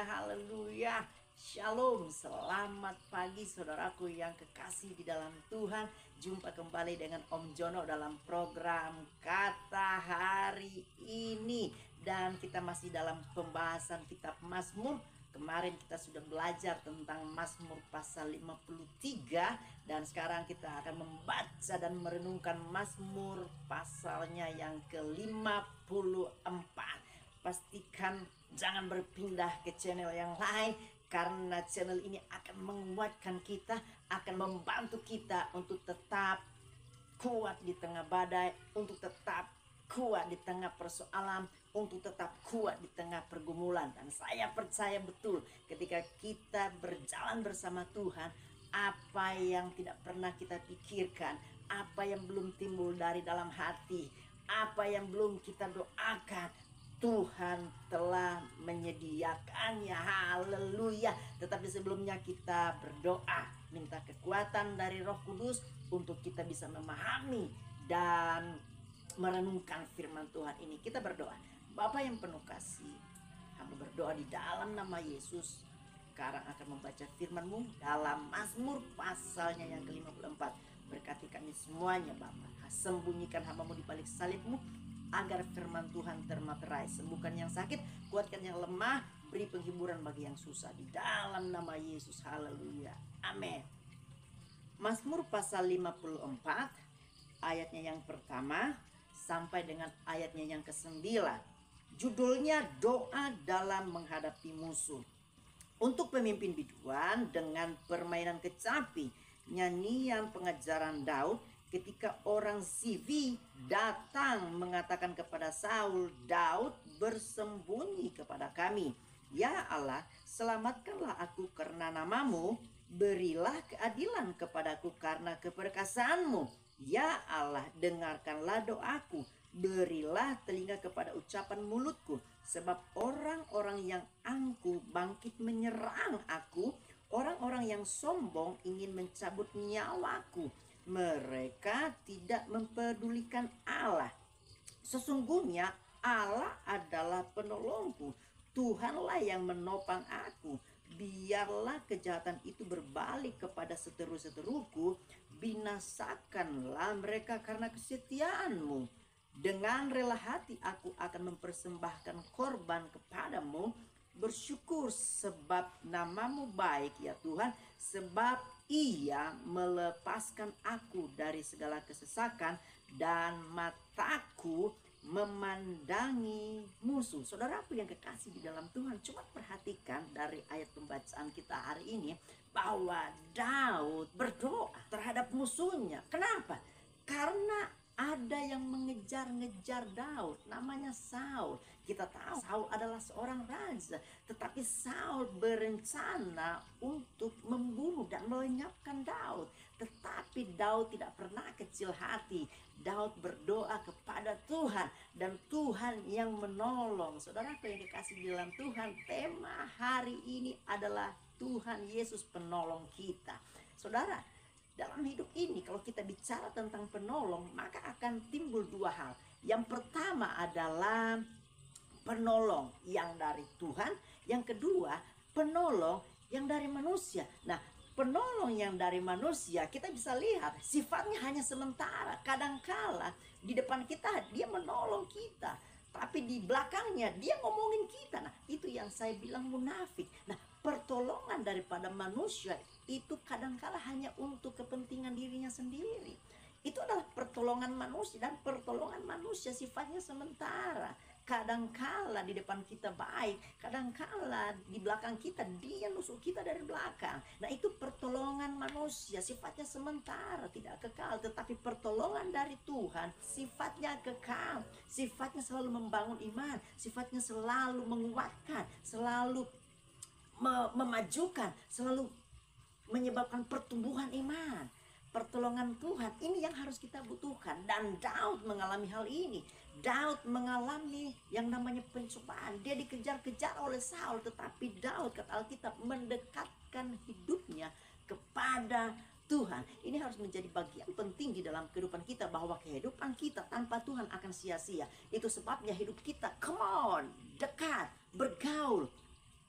haleluya. Shalom, selamat pagi saudaraku yang kekasih di dalam Tuhan. Jumpa kembali dengan Om Jono dalam program Kata Hari ini. Dan kita masih dalam pembahasan kitab Mazmur. Kemarin kita sudah belajar tentang Mazmur pasal 53. Dan sekarang kita akan membaca dan merenungkan Mazmur pasalnya yang ke-54. Pastikan jangan berpindah ke channel yang lain, karena channel ini akan menguatkan kita, akan membantu kita untuk tetap kuat di tengah badai, untuk tetap kuat di tengah persoalan, untuk tetap kuat di tengah pergumulan. Dan saya percaya betul ketika kita berjalan bersama Tuhan, apa yang tidak pernah kita pikirkan, apa yang belum timbul dari dalam hati, apa yang belum kita doakan, Tuhan telah menyediakannya. Haleluya. Tetapi sebelumnya kita berdoa, minta kekuatan dari Roh Kudus untuk kita bisa memahami dan merenungkan firman Tuhan ini. Kita berdoa. Bapa yang penuh kasih, hamba berdoa di dalam nama Yesus. Sekarang akan membaca firman-Mu dalam Mazmur pasalnya yang ke-54. Berkati kami semuanya Bapa. Sembunyikan hamba-Mu di balik salib-Mu, agar firman Tuhan termaterai. Sembuhkan yang sakit, kuatkan yang lemah, beri penghiburan bagi yang susah. Di dalam nama Yesus, haleluya, amin. Mazmur pasal 54, ayatnya yang pertama sampai dengan ayatnya yang ke-9. Judulnya doa dalam menghadapi musuh. Untuk pemimpin biduan dengan permainan kecapi, nyanyian pengajaran Daud. Ketika orang Zivi datang mengatakan kepada Saul, Daud bersembunyi kepada kami. Ya Allah, selamatkanlah aku karena namamu, berilah keadilan kepadaku karena keperkasaanmu. Ya Allah, dengarkanlah doaku, berilah telinga kepada ucapan mulutku. Sebab orang-orang yang angkuh bangkit menyerang aku, orang-orang yang sombong ingin mencabut nyawaku. Mereka tidak mempedulikan Allah. Sesungguhnya Allah adalah penolongku. Tuhanlah yang menopang aku. Biarlah kejahatan itu berbalik kepada seteru-seteruku. Binasakanlah mereka karena kesetiaanmu. Dengan rela hati aku akan mempersembahkan korban kepadamu. Bersyukur sebab namamu baik ya Tuhan, sebab Ia melepaskan aku dari segala kesesakan dan mataku memandangi musuh. Saudaraku yang kekasih di dalam Tuhan, cuma perhatikan dari ayat pembacaan kita hari ini bahwa Daud berdoa terhadap musuhnya. Kenapa? Karena ada yang mengejar-ngejar Daud, namanya Saul. Kita tahu Saul adalah seorang raja, tetapi Saul berencana untuk membunuh dan melenyapkan Daud. Tetapi Daud tidak pernah kecil hati. Daud berdoa kepada Tuhan dan Tuhan yang menolong. Saudara yang dikasih di dalam Tuhan, tema hari ini adalah Tuhan Yesus penolong kita. Saudara, dalam hidup ini kalau kita bicara tentang penolong, maka akan timbul dua hal. Yang pertama adalah penolong yang dari Tuhan. Yang kedua, penolong yang dari manusia. Nah, penolong yang dari manusia kita bisa lihat sifatnya hanya sementara. Kadangkala di depan kita dia menolong kita, tapi di belakangnya dia ngomongin kita. Nah, itu yang saya bilang munafik. Nah, pertolongan daripada manusia itu kadangkala hanya untuk kepentingan dirinya sendiri. Itu adalah pertolongan manusia, dan pertolongan manusia sifatnya sementara. Kadangkala di depan kita baik, kadangkala di belakang kita dia nusuk kita dari belakang. Nah, itu pertolongan manusia, sifatnya sementara, tidak kekal. Tetapi pertolongan dari Tuhan sifatnya kekal, sifatnya selalu membangun iman, sifatnya selalu menguatkan, selalu memajukan, selalu menyebabkan pertumbuhan iman. Pertolongan Tuhan ini yang harus kita butuhkan. Dan Daud mengalami hal ini. Daud mengalami yang namanya pencobaan. Dia dikejar-kejar oleh Saul, tetapi Daud, kata Alkitab, mendekatkan hidupnya kepada Tuhan. Ini harus menjadi bagian penting di dalam kehidupan kita, bahwa kehidupan kita tanpa Tuhan akan sia-sia. Itu sebabnya hidup kita, come on, dekat, bergaul,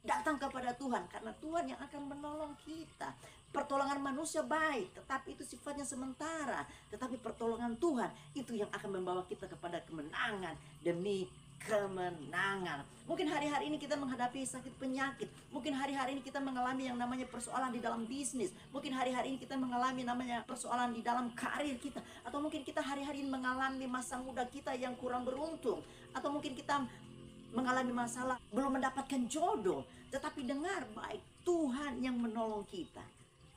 Datang kepada Tuhan, karena Tuhan yang akan menolong kita. Pertolongan manusia baik, tetapi itu sifatnya sementara. Tetapi pertolongan Tuhan itu yang akan membawa kita kepada kemenangan demi kemenangan. Mungkin hari-hari ini kita menghadapi sakit penyakit. Mungkin hari-hari ini kita mengalami yang namanya persoalan di dalam bisnis. Mungkin hari-hari ini kita mengalami namanya persoalan di dalam karir kita. Atau mungkin kita hari-hari ini mengalami masa muda kita yang kurang beruntung. Atau mungkin kita mengalami masalah belum mendapatkan jodoh. Tetapi dengar baik, Tuhan yang menolong kita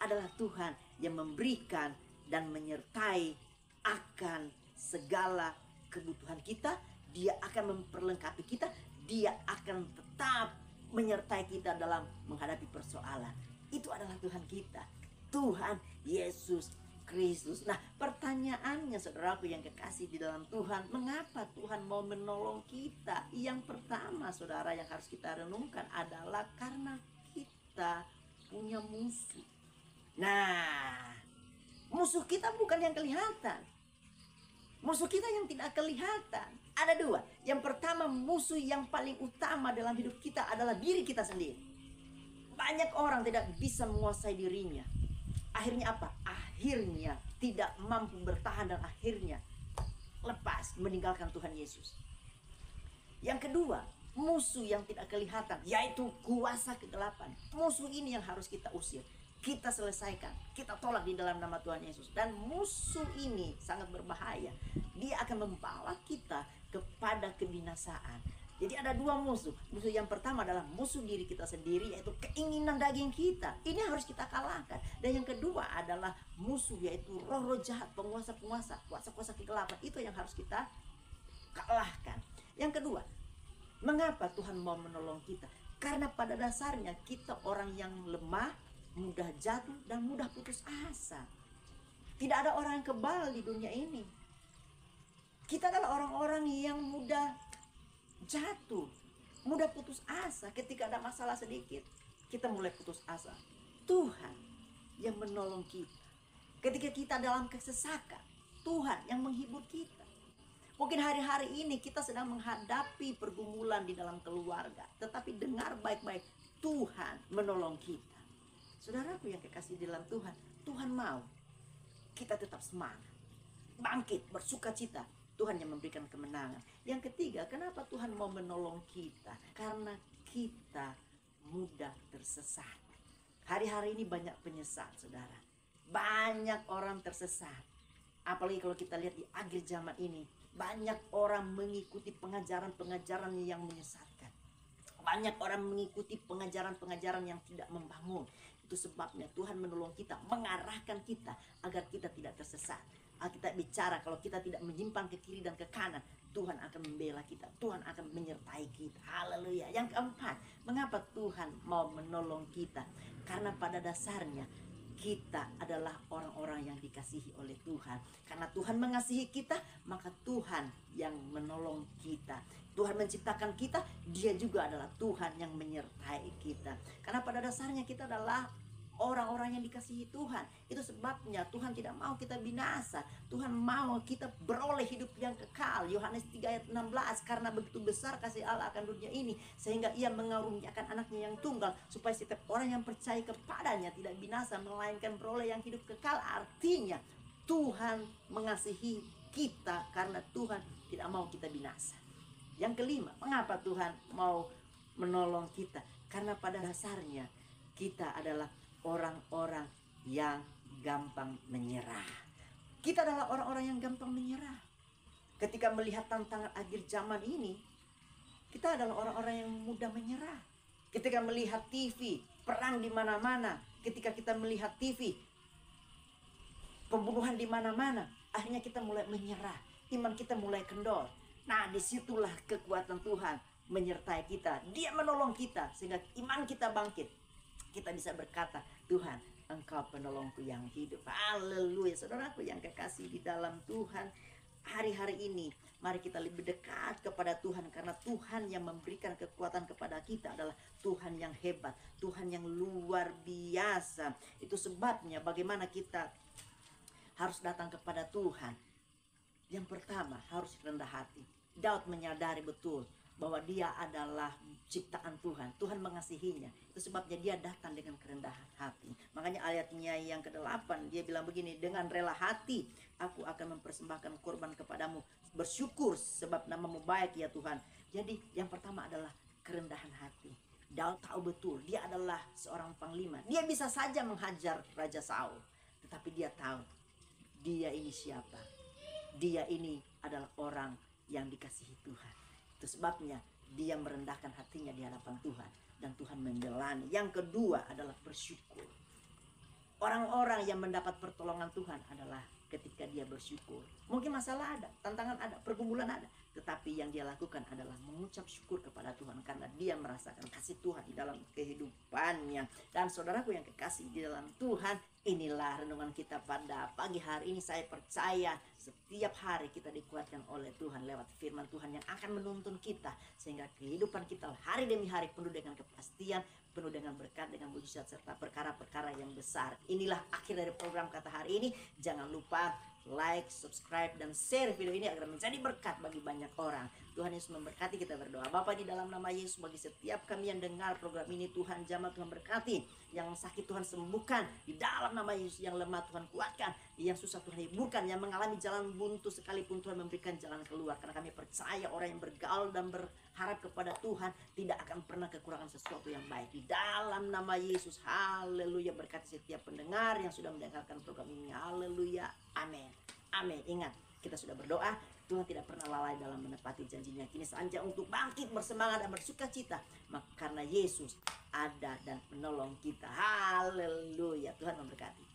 adalah Tuhan yang memberikan dan menyertai akan segala kebutuhan kita. Dia akan memperlengkapi kita. Dia akan tetap menyertai kita dalam menghadapi persoalan. Itu adalah Tuhan kita, Tuhan Yesus Kristus. Nah, pertanyaannya saudaraku yang kekasih di dalam Tuhan, mengapa Tuhan mau menolong kita? Yang pertama saudara yang harus kita renungkan adalah karena kita punya musuh. Nah, musuh kita bukan yang kelihatan. Musuh kita yang tidak kelihatan. Ada dua. Yang pertama, musuh yang paling utama dalam hidup kita adalah diri kita sendiri. Banyak orang tidak bisa menguasai dirinya. Akhirnya apa? Akhirnya tidak mampu bertahan dan akhirnya lepas meninggalkan Tuhan Yesus. Yang kedua, musuh yang tidak kelihatan, yaitu kuasa kegelapan. Musuh ini yang harus kita usir, kita selesaikan, kita tolak di dalam nama Tuhan Yesus. Dan musuh ini sangat berbahaya. Dia akan membawa kita kepada kebinasaan. Jadi ada dua musuh. Musuh yang pertama adalah musuh diri kita sendiri, yaitu keinginan daging kita. Ini harus kita kalahkan. Dan yang kedua adalah musuh, yaitu roh-roh jahat, penguasa-penguasa, kuasa-kuasa kegelapan. Itu yang harus kita kalahkan. Yang kedua, mengapa Tuhan mau menolong kita? Karena pada dasarnya kita orang yang lemah, mudah jatuh, dan mudah putus asa. Tidak ada orang yang kebal di dunia ini. Kita adalah orang-orang yang mudah jatuh, mudah putus asa. Ketika ada masalah sedikit, kita mulai putus asa. Tuhan yang menolong kita. Ketika kita dalam kesesakan, Tuhan yang menghibur kita. Mungkin hari-hari ini kita sedang menghadapi pergumulan di dalam keluarga, tetapi dengar baik-baik, Tuhan menolong kita. Saudaraku yang kekasih di dalam Tuhan, Tuhan mau kita tetap semangat, bangkit, bersuka cita. Tuhan yang memberikan kemenangan. Yang ketiga, kenapa Tuhan mau menolong kita? Karena kita mudah tersesat. Hari-hari ini banyak penyesat, saudara. Banyak orang tersesat. Apalagi kalau kita lihat di akhir zaman ini, banyak orang mengikuti pengajaran-pengajaran yang menyesatkan. Banyak orang mengikuti pengajaran-pengajaran yang tidak membangun. Itu sebabnya Tuhan menolong kita, mengarahkan kita agar kita tidak tersesat. Alkitab bicara kalau kita tidak menyimpang ke kiri dan ke kanan, Tuhan akan membela kita, Tuhan akan menyertai kita. Haleluya. Yang keempat, mengapa Tuhan mau menolong kita? Karena pada dasarnya kita adalah orang-orang yang dikasihi oleh Tuhan. Karena Tuhan mengasihi kita, maka Tuhan yang menolong kita. Tuhan menciptakan kita, Dia juga adalah Tuhan yang menyertai kita. Karena pada dasarnya kita adalah orang-orang yang dikasihi Tuhan. Itu sebabnya Tuhan tidak mau kita binasa. Tuhan mau kita beroleh hidup yang kekal. Yohanes 3 ayat 16, karena begitu besar kasih Allah akan dunia ini, sehingga Ia mengaruniakan anaknya yang tunggal, supaya setiap orang yang percaya kepadanya tidak binasa, melainkan beroleh yang hidup kekal. Artinya Tuhan mengasihi kita karena Tuhan tidak mau kita binasa. Yang kelima, mengapa Tuhan mau menolong kita? Karena pada dasarnya kita adalah orang-orang yang gampang menyerah. Kita adalah orang-orang yang gampang menyerah. Ketika melihat tantangan akhir zaman ini, kita adalah orang-orang yang mudah menyerah. Ketika melihat TV, perang di mana-mana. Ketika kita melihat TV, pembunuhan di mana-mana. Akhirnya kita mulai menyerah. Iman kita mulai kendor. Nah, disitulah kekuatan Tuhan menyertai kita. Dia menolong kita sehingga iman kita bangkit. Kita bisa berkata, Tuhan, Engkau penolongku yang hidup. Haleluya. Saudaraku yang kekasih di dalam Tuhan, hari-hari ini mari kita lebih dekat kepada Tuhan, karena Tuhan yang memberikan kekuatan kepada kita adalah Tuhan yang hebat, Tuhan yang luar biasa. Itu sebabnya bagaimana kita harus datang kepada Tuhan. Yang pertama, harus rendah hati. Daud menyadari betul bahwa dia adalah ciptaan Tuhan. Tuhan mengasihinya. Itu sebabnya dia datang dengan kerendahan hati. Makanya ayatnya yang ke-8 dia bilang begini, dengan rela hati aku akan mempersembahkan korban kepadamu. Bersyukur sebab namamu baik ya Tuhan. Jadi yang pertama adalah kerendahan hati. Daud tahu betul dia adalah seorang panglima. Dia bisa saja menghajar Raja Saul. Tetapi dia tahu dia ini siapa. Dia ini adalah orang yang dikasihi Tuhan. Itu sebabnya dia merendahkan hatinya di hadapan Tuhan. Dan Tuhan membelanya. Yang kedua adalah bersyukur. Orang-orang yang mendapat pertolongan Tuhan adalah ketika dia bersyukur. Mungkin masalah ada, tantangan ada, pergumulan ada. Tetapi yang dia lakukan adalah mengucap syukur kepada Tuhan. Karena dia merasakan kasih Tuhan di dalam kehidupannya. Dan saudaraku yang kekasih di dalam Tuhan, inilah renungan kita pada pagi hari ini. Saya percaya setiap hari kita dikuatkan oleh Tuhan lewat firman Tuhan yang akan menuntun kita. Sehingga kehidupan kita hari demi hari penuh dengan kepastian, penuh dengan berkat, dengan mujizat, serta perkara-perkara yang besar. Inilah akhir dari program Kata Hari ini. Jangan lupa like, subscribe, dan share video ini agar menjadi berkat bagi banyak orang. Tuhan Yesus memberkati. Kita berdoa. Bapa, di dalam nama Yesus, bagi setiap kami yang dengar program ini, Tuhan jamah, Tuhan berkati. Yang sakit Tuhan sembuhkan di dalam nama Yesus. Yang lemah Tuhan kuatkan, yang susah Tuhan hiburkan, yang mengalami jalan buntu sekalipun Tuhan memberikan jalan keluar. Karena kami percaya orang yang bergaul dan berharap kepada Tuhan tidak akan pernah kekurangan sesuatu yang baik. Di dalam nama Yesus, haleluya. Berkati setiap pendengar yang sudah mendengarkan program ini, haleluya, amin. Amin. Ingat, kita sudah berdoa. Tuhan tidak pernah lalai dalam menepati janjinya. Kini saja untuk bangkit, bersemangat, dan bersuka cita. Karena Yesus ada dan menolong kita. Haleluya. Tuhan memberkati.